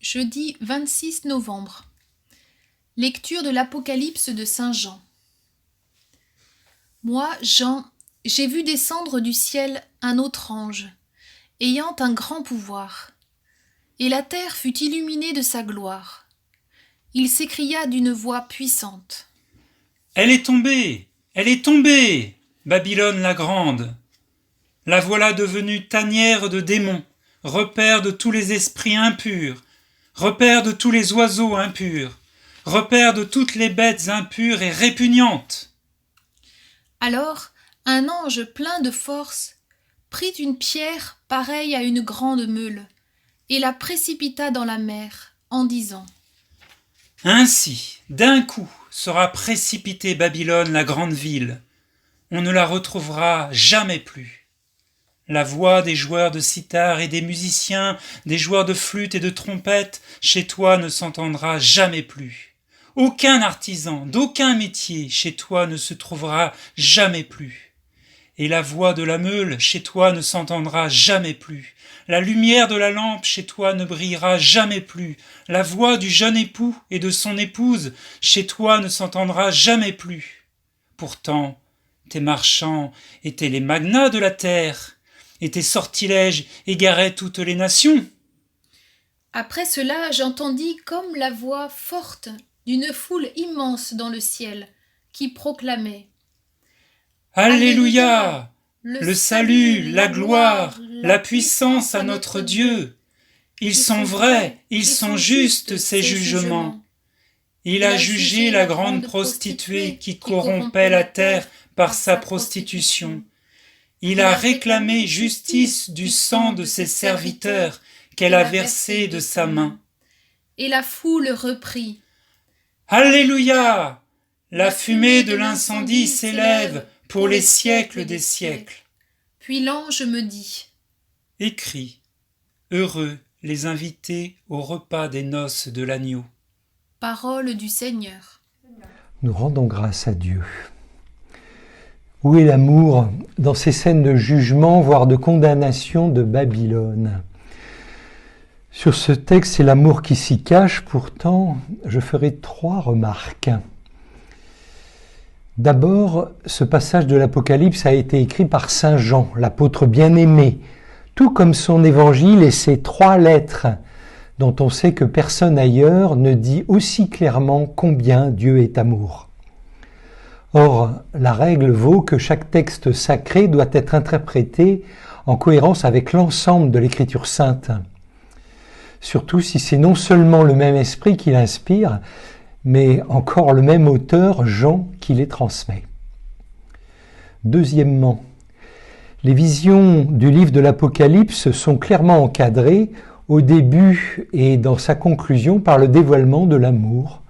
Jeudi 26 novembre. Lecture de l'Apocalypse de Saint Jean. Moi, Jean, j'ai vu descendre du ciel un autre ange, ayant un grand pouvoir, et la terre fut illuminée de sa gloire. Il s'écria d'une voix puissante. Elle est tombée, Babylone la grande. La voilà devenue tanière de démons, repère de tous les esprits impurs, repère de tous les oiseaux impurs, repère de toutes les bêtes impures et répugnantes. Alors, un ange plein de force prit une pierre pareille à une grande meule et la précipita dans la mer, en disant : Ainsi, d'un coup, sera précipitée Babylone, la grande ville. On ne la retrouvera jamais plus. La voix des joueurs de cithare et des musiciens, des joueurs de flûte et de trompette, chez toi ne s'entendra jamais plus. Aucun artisan, d'aucun métier, chez toi ne se trouvera jamais plus. Et la voix de la meule, chez toi ne s'entendra jamais plus. La lumière de la lampe, chez toi ne brillera jamais plus. La voix du jeune époux et de son épouse, chez toi ne s'entendra jamais plus. Pourtant, tes marchands étaient les magnats de la terre, et tes sortilèges égaraient toutes les nations. Après cela, j'entendis comme la voix forte d'une foule immense dans le ciel, qui proclamait : Alléluia! Le salut, la gloire, la puissance à notre Dieu. Ils sont vrais, ils sont justes, ces jugements. Il a jugé la grande prostituée qui corrompait la terre par sa prostitution. Il a réclamé justice du sang de ses serviteurs qu'elle a versé de sa main. Et la foule reprit : Alléluia! La fumée de l'incendie s'élève pour les siècles des siècles. Puis l'ange me dit : Écris, heureux les invités au repas des noces de l'agneau. Parole du Seigneur. Nous rendons grâce à Dieu. Où est l'amour dans ces scènes de jugement, voire de condamnation de Babylone ? Sur ce texte, c'est l'amour qui s'y cache. Pourtant, je ferai 3 remarques. D'abord, ce passage de l'Apocalypse a été écrit par Saint Jean, l'apôtre bien-aimé, tout comme son évangile et ses 3 lettres, dont on sait que personne ailleurs ne dit aussi clairement combien Dieu est amour. Or, la règle vaut que chaque texte sacré doit être interprété en cohérence avec l'ensemble de l'Écriture sainte. Surtout si c'est non seulement le même esprit qui l'inspire, mais encore le même auteur, Jean, qui les transmet. Deuxièmement, les visions du livre de l'Apocalypse sont clairement encadrées au début et dans sa conclusion par le dévoilement de l'amour.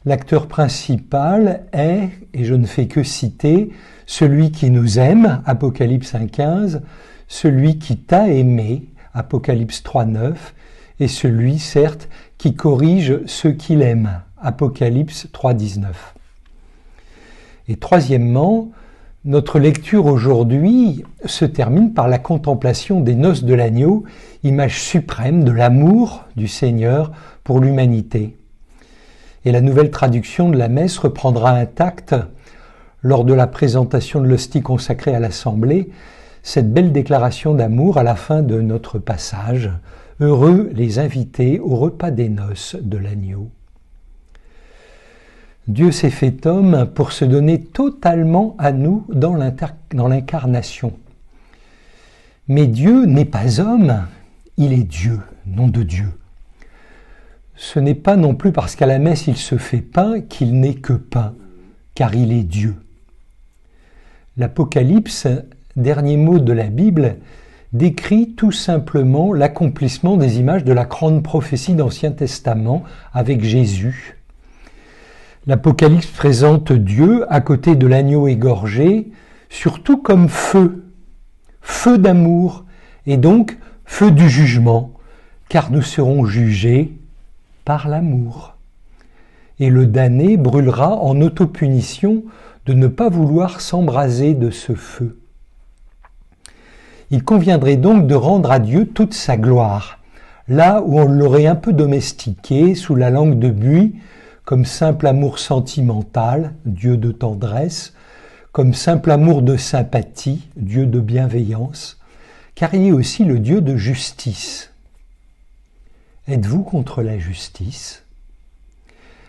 L'acteur principal est, et je ne fais que citer, celui qui nous aime, Apocalypse 1,15, celui qui t'a aimé, Apocalypse 3,9, et celui, certes, qui corrige ceux qu'il aime, Apocalypse 3,19. Et troisièmement, notre lecture aujourd'hui se termine par la contemplation des noces de l'agneau, image suprême de l'amour du Seigneur pour l'humanité. Et la nouvelle traduction de la messe reprendra intact, lors de la présentation de l'hostie consacrée à l'Assemblée, cette belle déclaration d'amour à la fin de notre passage. Heureux les invités au repas des noces de l'agneau. Dieu s'est fait homme pour se donner totalement à nous dans l'incarnation. Mais Dieu n'est pas homme, il est Dieu, nom de Dieu. Ce n'est pas non plus parce qu'à la messe il se fait pain qu'il n'est que pain, car il est Dieu. L'Apocalypse, dernier mot de la Bible, décrit tout simplement l'accomplissement des images de la grande prophétie d'Ancien Testament avec Jésus. L'Apocalypse présente Dieu à côté de l'agneau égorgé, surtout comme feu, feu d'amour, et donc feu du jugement, car nous serons jugés par l'amour. Et le damné brûlera en autopunition de ne pas vouloir s'embraser de ce feu. Il conviendrait donc de rendre à Dieu toute sa gloire, là où on l'aurait un peu domestiqué sous la langue de buis, comme simple amour sentimental, Dieu de tendresse, comme simple amour de sympathie, Dieu de bienveillance, car il est aussi le Dieu de justice. Êtes-vous contre la justice ?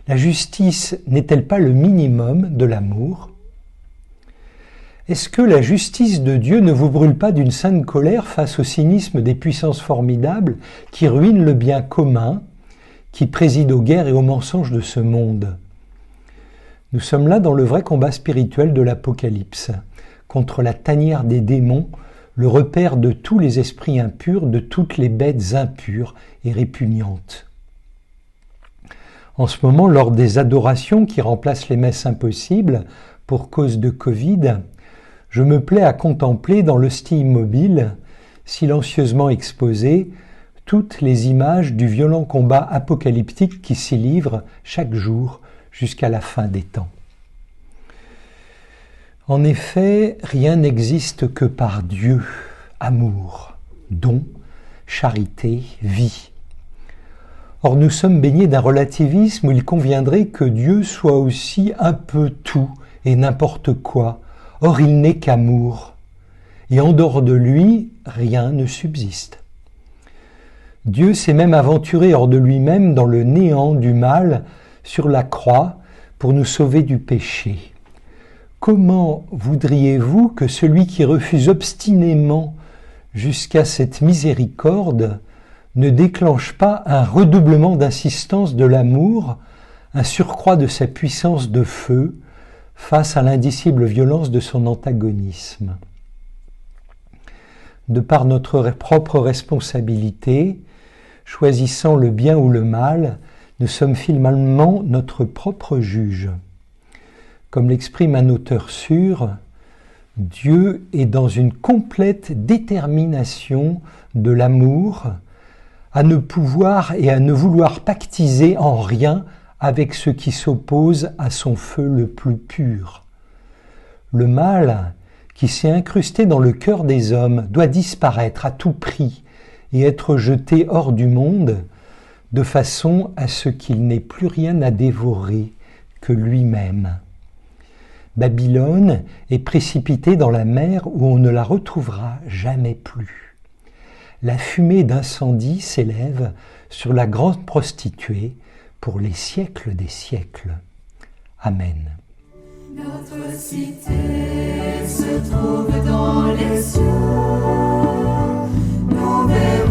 La justice n'est-elle pas le minimum de l'amour ? Est-ce que la justice de Dieu ne vous brûle pas d'une sainte colère face au cynisme des puissances formidables qui ruinent le bien commun, qui président aux guerres et aux mensonges de ce monde ? Nous sommes là dans le vrai combat spirituel de l'Apocalypse, contre la tanière des démons, le repère de tous les esprits impurs, de toutes les bêtes impures et répugnantes. En ce moment, lors des adorations qui remplacent les messes impossibles pour cause de Covid, je me plais à contempler dans l'hostie immobile, silencieusement exposée, toutes les images du violent combat apocalyptique qui s'y livre chaque jour jusqu'à la fin des temps. En effet, rien n'existe que par Dieu, amour, don, charité, vie. Or nous sommes baignés d'un relativisme où il conviendrait que Dieu soit aussi un peu tout et n'importe quoi. Or il n'est qu'amour, et en dehors de lui, rien ne subsiste. Dieu s'est même aventuré hors de lui-même dans le néant du mal sur la croix pour nous sauver du péché. Comment voudriez-vous que celui qui refuse obstinément jusqu'à cette miséricorde ne déclenche pas un redoublement d'insistance de l'amour, un surcroît de sa puissance de feu face à l'indicible violence de son antagonisme ? De par notre propre responsabilité, choisissant le bien ou le mal, nous sommes finalement notre propre juge. Comme l'exprime un auteur sûr, Dieu est dans une complète détermination de l'amour à ne pouvoir et à ne vouloir pactiser en rien avec ce qui s'oppose à son feu le plus pur. Le mal qui s'est incrusté dans le cœur des hommes doit disparaître à tout prix et être jeté hors du monde, de façon à ce qu'il n'ait plus rien à dévorer que lui-même. Babylone est précipitée dans la mer où on ne la retrouvera jamais plus. La fumée d'incendie s'élève sur la grande prostituée pour les siècles des siècles. Amen. Notre cité se trouve dans les cieux, nous verrons